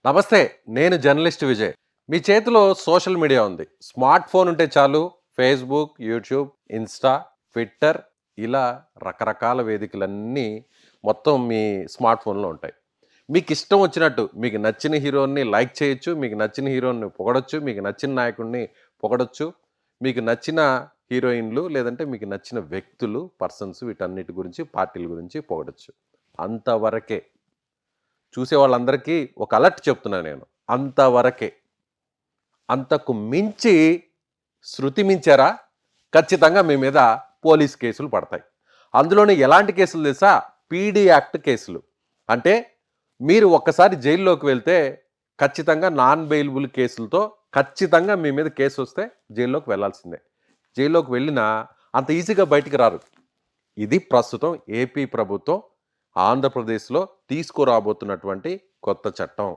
నమస్తే. నేను జర్నలిస్ట్ విజయ్. మీ చేతిలో సోషల్ మీడియా ఉంది. స్మార్ట్ ఫోన్ ఉంటే చాలు ఫేస్‌బుక్, యూట్యూబ్, ఇన్‌స్టా, ట్విట్టర్ ఇలా రకరకాల వేదికలన్నీ మొత్తం మీ స్మార్ట్ ఫోన్‌లో ఉంటాయి. మీకిష్టం వచ్చినట్టు మీకు నచ్చిన హీరోని లైక్ చేయొచ్చు. మీకు నచ్చిన హీరోని పొగడొచ్చు. మీకు నచ్చిన నాయకుడిని పొగడొచ్చు. మీకు నచ్చిన హీరోయిన్‌లు లేదంటే మీకు నచ్చిన వ్యక్తులు, పర్సన్స్ వీటన్నిటి గురించి, పార్టీల గురించి పొగడొచ్చు. అంతవరకే. చూసే వాళ్ళందరికీ ఒక అలర్ట్ చెప్తున్నా నేను. అంతవరకే. అంతకు మించి శృతి మించారా ఖచ్చితంగా మీ మీద పోలీస్ కేసులు పడతాయి. అందులోనే ఎలాంటి కేసులు తెలుసా? పీడీ యాక్ట్ కేసులు. అంటే మీరు ఒక్కసారి జైల్లోకి వెళ్తే ఖచ్చితంగా నాన్ బెయిలబుల్ కేసులతో ఖచ్చితంగా మీ మీద కేసు వస్తే జైల్లోకి వెళ్ళాల్సిందే. జైల్లోకి వెళ్ళినా అంత ఈజీగా బయటికి రారు. ఇది ప్రస్తుతం ఏపీ ప్రభుత్వం ఆంధ్రప్రదేశ్లో తీసుకురాబోతున్నటువంటి కొత్త చట్టం.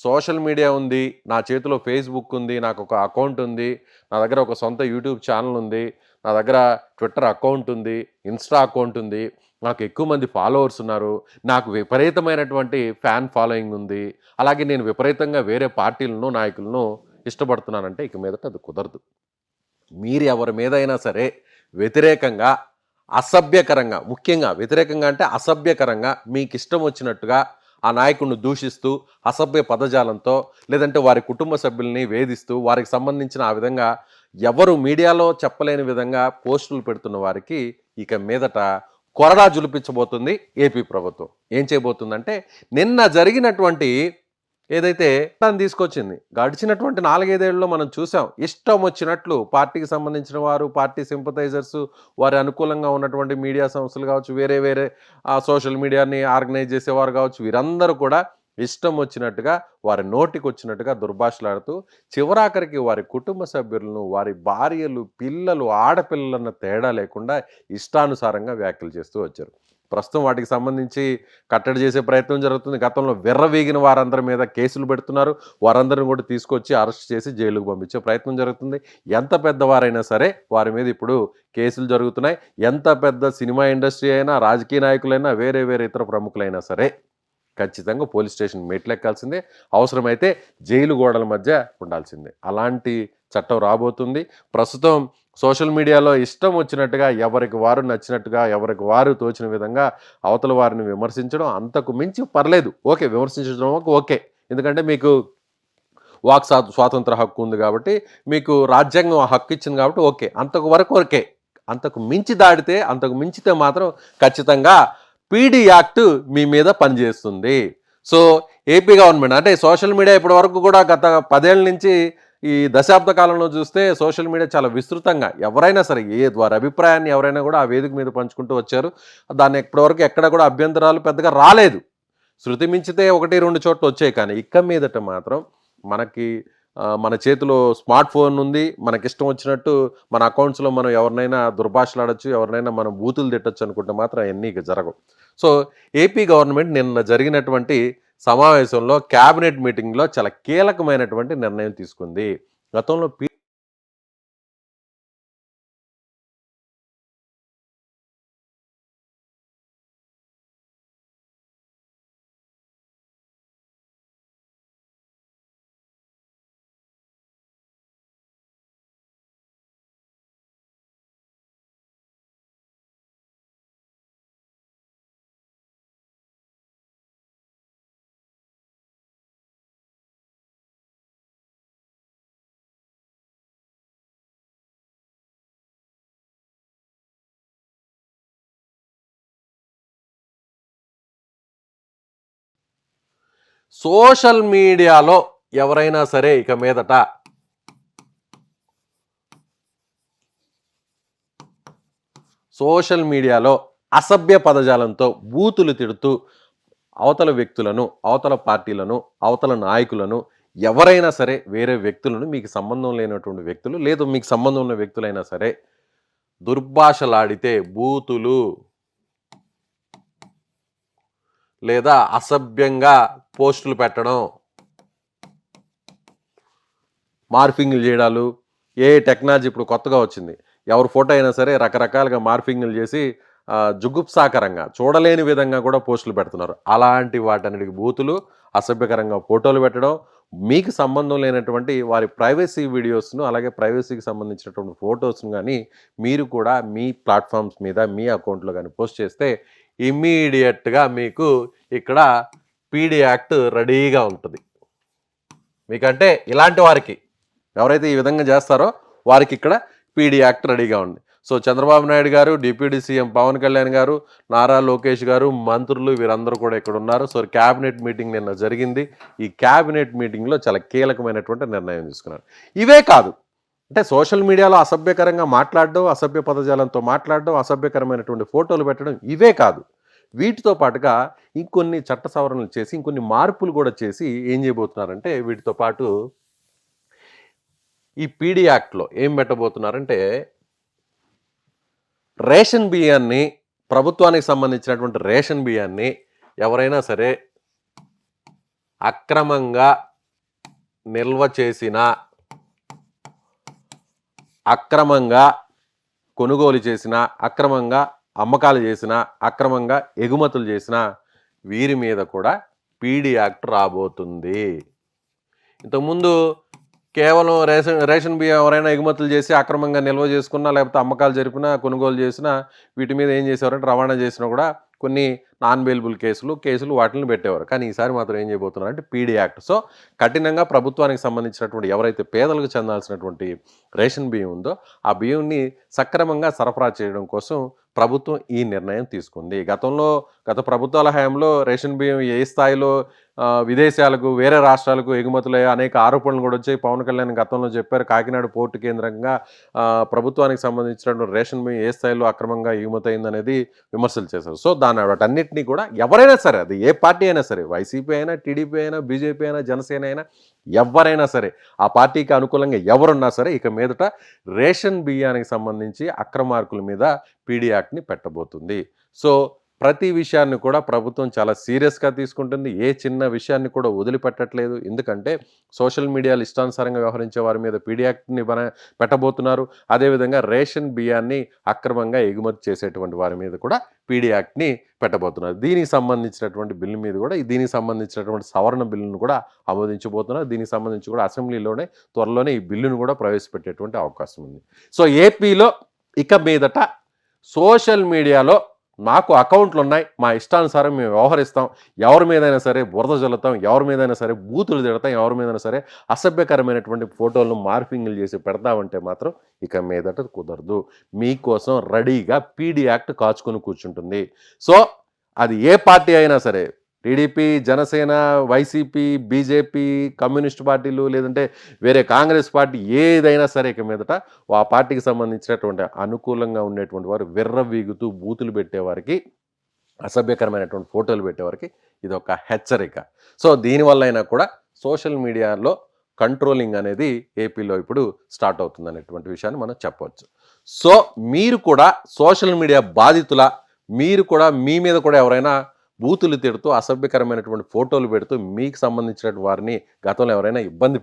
సోషల్ మీడియా ఉంది, నా చేతిలో ఫేస్‌బుక్ ఉంది, నాకొక అకౌంట్ ఉంది, నా దగ్గర ఒక సొంత యూట్యూబ్ ఛానల్ ఉంది, నా దగ్గర ట్విట్టర్ అకౌంట్ ఉంది, ఇన్‌స్టా అకౌంట్ ఉంది, నాకు ఎక్కువ మంది ఫాలోవర్స్ ఉన్నారు, నాకు విపరీతమైనటువంటి ఫ్యాన్ ఫాలోయింగ్ ఉంది, అలాగే నేను విపరీతంగా వేరే పార్టీలను, నాయకులను ఇష్టపడుతున్నానంటే ఇక మీదట అది కుదరదు. మీరు ఎవరి మీదైనా సరే వ్యతిరేకంగా, అసభ్యకరంగా, ముఖ్యంగా వ్యతిరేకంగా అంటే అసభ్యకరంగా మీకిష్టం వచ్చినట్టుగా ఆ నాయకుడిని దూషిస్తూ, అసభ్య పదజాలంతో లేదంటే వారి కుటుంబ సభ్యుల్ని వేధిస్తూ, వారికి సంబంధించిన ఆ విధంగా ఎవరు మీడియాలో చెప్పలేని విధంగా పోస్టులు పెడుతున్న వారికి ఇక మీదట కొరడా జులిపించబోతుంది ఏపీ ప్రభుత్వం. ఏం చేయబోతుందంటే నిన్న జరిగినటువంటి ఏదైతే చట్టాన్ని తీసుకొచ్చింది. గడిచినటువంటి 4, 5 ఏళ్లలో మనం చూసాం. ఇష్టం వచ్చినట్లు పార్టీకి సంబంధించిన వారు, పార్టీ సింపథైజర్స్, వారి అనుకూలంగా ఉన్నటువంటి మీడియా సంస్థలు కావచ్చు, వేరే వేరే సోషల్ మీడియాని ఆర్గనైజ్ చేసేవారు కావచ్చు, వీరందరూ కూడా ఇష్టం వచ్చినట్టుగా, వారి నోటికొచ్చినట్టుగా దుర్భాషలాడుతూ, చివరాఖరికి వారి కుటుంబ సభ్యులను, వారి భార్యలు, పిల్లలు, ఆడపిల్లలన్న తేడా లేకుండా ఇష్టానుసారంగా వ్యాఖ్యలు చేస్తూ వచ్చారు. ప్రస్తుతం వాటికి సంబంధించి కట్టడి చేసే ప్రయత్నం జరుగుతుంది. గతంలో విర్రవీగిన వారందరి మీద కేసులు పెడుతున్నారు. వారందరిని కూడా తీసుకొచ్చి అరెస్ట్ చేసి జైలుకు పంపించే ప్రయత్నం జరుగుతుంది. ఎంత పెద్దవారైనా సరే వారి మీద ఇప్పుడు కేసులు జరుగుతున్నాయి. ఎంత పెద్ద సినిమా ఇండస్ట్రీ అయినా, రాజకీయ నాయకులైనా, వేరే వేరే ఇతర ప్రముఖులైనా సరే ఖచ్చితంగా పోలీస్ స్టేషన్ మెట్లెక్కాల్సిందే. అవసరమైతే జైలు గోడల మధ్య ఉండాల్సిందే. అలాంటి చట్టం రాబోతుంది. ప్రస్తుతం సోషల్ మీడియాలో ఇష్టం వచ్చినట్టుగా ఎవరికి వారు నచ్చినట్టుగా, ఎవరికి వారు తోచిన విధంగా అవతల వారిని విమర్శించడం అంతకు మించి పర్లేదు. ఓకే. విమర్శించడం ఓకే. ఎందుకంటే మీకు స్వాతంత్ర హక్కు ఉంది కాబట్టి, మీకు రాజ్యాంగం ఆ హక్కు ఇచ్చింది కాబట్టి ఓకే. అంతకు వరకు ఓకే. అంతకు మించి దాటితే, అంతకు మించితే మాత్రం ఖచ్చితంగా పీడీ యాక్ట్ మీ మీద పనిచేస్తుంది. సో, ఏపీ గవర్నమెంట్ అంటే సోషల్ మీడియా ఇప్పటి వరకు కూడా గత 10 ఏళ్ల నుంచి ఈ దశాబ్ద కాలంలో చూస్తే సోషల్ మీడియా చాలా విస్తృతంగా ఎవరైనా సరే వారి అభిప్రాయాన్ని ఎవరైనా కూడా ఆ వేదిక మీద పంచుకుంటూ వచ్చారు. దాన్ని ఇప్పటివరకు ఎక్కడ కూడా అభ్యంతరాలు పెద్దగా రాలేదు. శృతి మించితే 1, 2 చోట్ల వచ్చాయి. కానీ ఇక్క మీదట మాత్రం మనకి మన చేతిలో స్మార్ట్ ఫోన్ ఉంది. మనకిష్టం వచ్చినట్టు మన అకౌంట్స్‌లో మనం ఎవరినైనా దుర్భాషలాడొచ్చు, ఎవరినైనా మనం బూతులు తిట్టొచ్చు అనుకుంటే మాత్రం అయన్నీ ఇక జరగవు. సో, ఏపీ గవర్నమెంట్ నిన్న జరిగినటువంటి సమావేశంలో క్యాబినెట్ మీటింగ్‌లో చాలా కీలకమైనటువంటి నిర్ణయం తీసుకుంది. గతంలో సోషల్ మీడియాలో ఎవరైనా సరే ఇక మీదట సోషల్ మీడియాలో అసభ్య పదజాలంతో బూతులు తిడుతూ అవతల వ్యక్తులను, అవతల పార్టీలను, అవతల నాయకులను ఎవరైనా సరే వేరే వ్యక్తులను మీకు సంబంధం లేనటువంటి వ్యక్తులు లేదు మీకు సంబంధం ఉన్న వ్యక్తులైనా సరే దుర్భాషలాడితే బూతులు లేదా అసభ్యంగా పోస్టులు పెట్టడం, మార్ఫింగ్లు చేయడాలు, టెక్నాలజీ ఇప్పుడు కొత్తగా వచ్చింది. ఎవరి ఫోటో అయినా సరే రకరకాలుగా మార్ఫింగ్లు చేసి జుగుప్సాకరంగా చూడలేని విధంగా కూడా పోస్టులు పెడుతున్నారు. అలాంటి వాటన్నిటికి బూతులు, అసభ్యకరంగా ఫోటోలు పెట్టడం, మీకు సంబంధం లేనటువంటి వారి ప్రైవసీ వీడియోస్ను అలాగే ప్రైవసీకి సంబంధించినటువంటి ఫోటోస్ను కానీ మీరు కూడా మీ ప్లాట్ఫామ్స్ మీద మీ అకౌంట్లో కానీ పోస్ట్ చేస్తే ఇమ్మీడియట్గా మీకు ఇక్కడ పీడీ యాక్ట్ రెడీగా ఉంటుంది. మీకంటే ఇలాంటి వారికి ఎవరైతే ఈ విధంగా చేస్తారో వారికి ఇక్కడ పీడీ యాక్ట్ రెడీగా ఉంది. సో చంద్రబాబు నాయుడు గారు, డిప్యూటీ సీఎం పవన్ కళ్యాణ్ గారు, నారా లోకేష్ గారు, మంత్రులు వీరందరూ కూడా ఇక్కడ ఉన్నారు. సో క్యాబినెట్ మీటింగ్ నిన్న జరిగింది. ఈ క్యాబినెట్ మీటింగ్లో చాలా కీలకమైనటువంటి నిర్ణయం తీసుకున్నారు. ఇవే కాదు, అంటే సోషల్ మీడియాలో అసభ్యకరంగా మాట్లాడడం, అసభ్య పదజాలంతో మాట్లాడడం, అసభ్యకరమైనటువంటి ఫోటోలు పెట్టడం ఇవే కాదు, వీటితో పాటుగా ఇంకొన్ని చట్ట సవరణలు చేసి ఇంకొన్ని మార్పులు కూడా చేసి ఏం చేయబోతున్నారంటే వీటితో పాటు ఈ పీడీ యాక్ట్లో ఏం పెట్టబోతున్నారంటే రేషన్ బియ్యాన్ని, ప్రభుత్వానికి సంబంధించినటువంటి రేషన్ బియ్యాన్ని ఎవరైనా సరే అక్రమంగా నిల్వ చేసిన, అక్రమంగా కొనుగోలు చేసిన, అక్రమంగా అమ్మకాలు చేసిన, అక్రమంగా ఎగుమతులు చేసిన వీరి మీద కూడా పీడీ యాక్ట్ రాబోతుంది. ఇంతకుముందు కేవలం రేషన్ బియ్యం ఎవరైనా ఎగుమతులు చేసి అక్రమంగా నిల్వ చేసుకున్నా, లేకపోతే అమ్మకాలు జరిపినా, కొనుగోలు చేసినా వీటి మీద ఏం చేసేవారంటే రవాణా చేసినా కూడా కొన్ని నాన్ బెయిలబుల్ కేసులు వాటిని పెట్టేవారు. కానీ ఈసారి మాత్రం ఏం చేయబోతున్నారంటే పీడీ యాక్ట్. సో కఠినంగా ప్రభుత్వానికి సంబంధించినటువంటి ఎవరైతే పేదలకు చెందాల్సినటువంటి రేషన్ బియ్యం ఉందో ఆ బియ్యంని సక్రమంగా సరఫరా చేయడం కోసం ప్రభుత్వం ఈ నిర్ణయం తీసుకుంది. గత ప్రభుత్వాల హయాంలో రేషన్ బియ్యం ఏ స్థాయిలో విదేశాలకు, వేరే రాష్ట్రాలకు ఎగుమతులయ్యే అనేక ఆరోపణలు కూడా వచ్చాయి. పవన్ కళ్యాణ్ గతంలో చెప్పారు, కాకినాడ పోర్టు కేంద్రంగా ప్రభుత్వానికి సంబంధించినటువంటి రేషన్ బియ్యం ఏ స్థాయిలో అక్రమంగా ఎగుమతయిందనేది విమర్శలు చేశారు. సో వాటన్నిటినీ కూడా ఎవరైనా సరే, అది ఏ పార్టీ అయినా సరే, వైసీపీ అయినా, టీడీపీ అయినా, బీజేపీ అయినా, జనసేన అయినా, ఎవరైనా సరే, ఆ పార్టీకి అనుకూలంగా ఎవరున్నా సరే ఇక మీదట రేషన్ బియ్యానికి సంబంధించి అక్రమార్కుల మీద పీడీ యాక్ట్ని పెట్టబోతుంది. సో ప్రతి విషయాన్ని కూడా ప్రభుత్వం చాలా సీరియస్గా తీసుకుంటుంది. ఏ చిన్న విషయాన్ని కూడా వదిలిపెట్టట్లేదు. ఎందుకంటే సోషల్ మీడియాలో ఇష్టానుసారంగా వ్యవహరించే వారి మీద పీడీ యాక్ట్ని పెట్టబోతున్నారు. అదేవిధంగా రేషన్ బియ్యాన్ని అక్రమంగా ఎగుమతి చేసేటువంటి వారి మీద కూడా పీడీ యాక్ట్ని పెట్టబోతున్నారు. దీనికి సంబంధించినటువంటి బిల్లు మీద కూడా, దీనికి సంబంధించినటువంటి సవరణ బిల్లును కూడా ఆమోదించబోతున్నారు. దీనికి సంబంధించి కూడా అసెంబ్లీలోనే త్వరలోనే ఈ బిల్లును కూడా ప్రవేశపెట్టేటువంటి అవకాశం ఉంది. సో ఏపీలో ఇక మీదట సోషల్ మీడియాలో మాకు అకౌంట్లు ఉన్నాయి, మా ఇష్టానుసారం మేము వ్యవహరిస్తాం, ఎవరి మీదైనా సరే బురద జల్లుతాం, ఎవరి మీదైనా సరే బూతులు తిడతాం, ఎవరి మీదైనా సరే అసభ్యకరమైనటువంటి ఫోటోలను మార్ఫింగ్లు చేసి పెడతామంటే మాత్రం ఇక మీదట కుదరదు. మీకోసం రెడీగా పీడీ యాక్ట్ కాచుకొని కూర్చుంటుంది. సో అది ఏ పార్టీ అయినా సరే, TDP, Janasena, YCP, BJP, communist పార్టీలు, లేదంటే వేరే కాంగ్రెస్ పార్టీ ఏదైనా సరే ఇక మీదట ఆ పార్టీకి సంబంధించినటువంటి అనుకూలంగా ఉండేటువంటి వారు విర్రవీగుతూ బూతులు పెట్టేవారికి, అసభ్యకరమైనటువంటి ఫోటోలు పెట్టేవారికి ఇది ఒక హెచ్చరిక. సో దీనివల్ల అయినా కూడా సోషల్ మీడియాలో కంట్రోలింగ్ అనేది ఏపీలో ఇప్పుడు స్టార్ట్ అవుతుంది అనేటువంటి విషయాన్ని మనం చెప్పవచ్చు. సో మీరు కూడా సోషల్ మీడియా బాధితుల, మీరు కూడా మీ మీద కూడా ఎవరైనా బూతులు తిడుతూ అసభ్యకరమైనటువంటి ఫోటోలు పెడుతూ మీకు సంబంధించినటువంటి వారిని గతంలో ఎవరైనా ఇబ్బంది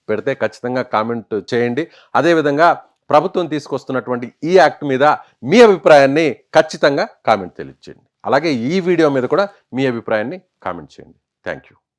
పెడితే ఖచ్చితంగా కామెంట్ చేయండి. అదేవిధంగా ప్రభుత్వం తీసుకొస్తున్నటువంటి ఈ యాక్ట్ మీద మీ అభిప్రాయాన్ని ఖచ్చితంగా కామెంట్ తెలియజేయండి. అలాగే ఈ వీడియో మీద కూడా మీ అభిప్రాయాన్ని కామెంట్ చేయండి. Thank you.